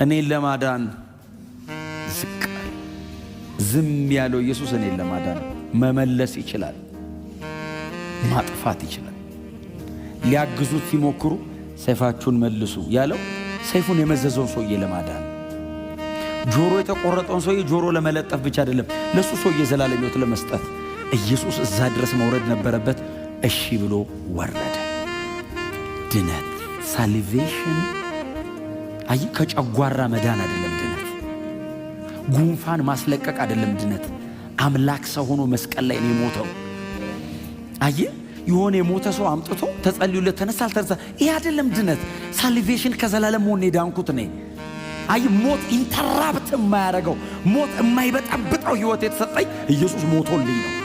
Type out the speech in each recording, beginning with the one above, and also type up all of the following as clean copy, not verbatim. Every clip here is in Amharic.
እኔን ለማዳን ዝም ያለው ኢየሱስ እኔን ለማዳን መመለስ ይችላል፣ ማጥፋት ይችላል። ሊያግዙት ሲሞክሩ ሰይፋችሁን መልሱ ያለው ሰይፉን የመዘዘውን ሰውዬ ለማዳን፣ ጆሮ የተቆረጠውን ሰውዬ ጆሮ ለመለጠፍ ብቻ አይደለም፣ ለሱ ሰውዬ ዘላለም ሕይወት ለመስጠት ኢየሱስ እዛ ድረስ መውረድ ነበረበት። እሺ ብሎ ወረደ። ድነት ሳልቬሽን አይ ከጨጓራ መዳን አይደለም ድነት፣ ጉንፋን ማስለቀቅ አይደለም ድነት። አምላክ ሰው ሆኖ መስቀል ላይ ነው የሞተው። አይ የሆነ የሞተ ሰው አምጥቶ ተጸልዩለት ተነሳ አልተነሳ ይሄ አይደለም ድነት። ሳልቬሽን ከዘላለም ሞት ዳንኩት ነኝ። አይ ሞት ኢንተራፕት የማያደርገው ሞት የማይበጣብጠው ህይወት የተሰጠኝ ኢየሱስ ሞቶልኝ ነው።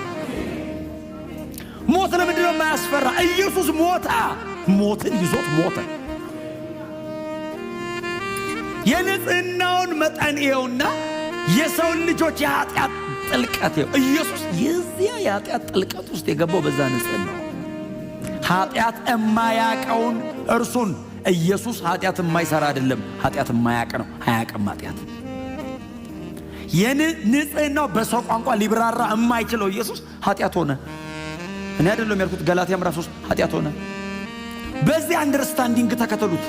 ሞት ለምንድን ነው የማያስፈራ? ኢየሱስ ሞታ ሞትን ይዞት ሞተ። የንጽህናውን መጠን ይኸውና የሰው ልጆች የኃጢአት ጥልቀት ይኸው ኢየሱስ የዚያ የኃጢአት ጥልቀት ውስጥ የገባው በዛ ንጽህና። ኃጢአት የማያቀውን እርሱን ኢየሱስ ኃጢአት የማይሰራ አይደለም፣ ኃጢአት የማያቅ ነው። አያቅም ኃጢአት። የንጽህናው በሰው ቋንቋ ሊብራራ የማይችለው ኢየሱስ ኃጢአት ሆነ። እኔ አይደለም ያልኩት፣ ገላትያ ምዕራፍ 3 ኃጢአት ሆነ። በዚህ አንደርስታንዲንግ ተከተሉት።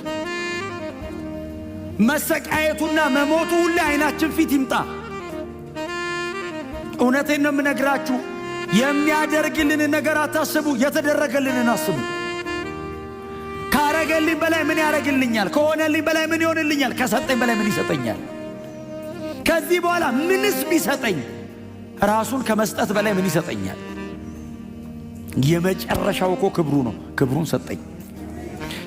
መሰቃየቱና መሞቱ ሁሉ አይናችን ፊት ይምጣ። እውነቴን ነው የምነግራችሁ። የሚያደርግልን ነገር አታስቡ፣ የተደረገልንን አስቡ። ካረገልኝ በላይ ምን ያደርግልኛል? ከሆነልኝ በላይ ምን ይሆንልኛል? ከሰጠኝ በላይ ምን ይሰጠኛል? ከዚህ በኋላ ምንስ ቢሰጠኝ ራሱን ከመስጠት በላይ ምን ይሰጠኛል? የመጨረሻው እኮ ክብሩ ነው። ክብሩን ሰጠኝ።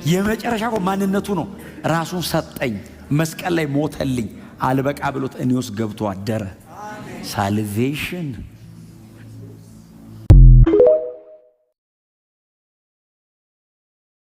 የመጨረሻው ማንነቱ ነው። ራሱን ሰጠኝ። መስቀል ላይ ሞተልኝ። አልበቃ ብሎት እኔ ውስጥ ገብቶ አደረ። ሳልቬሽን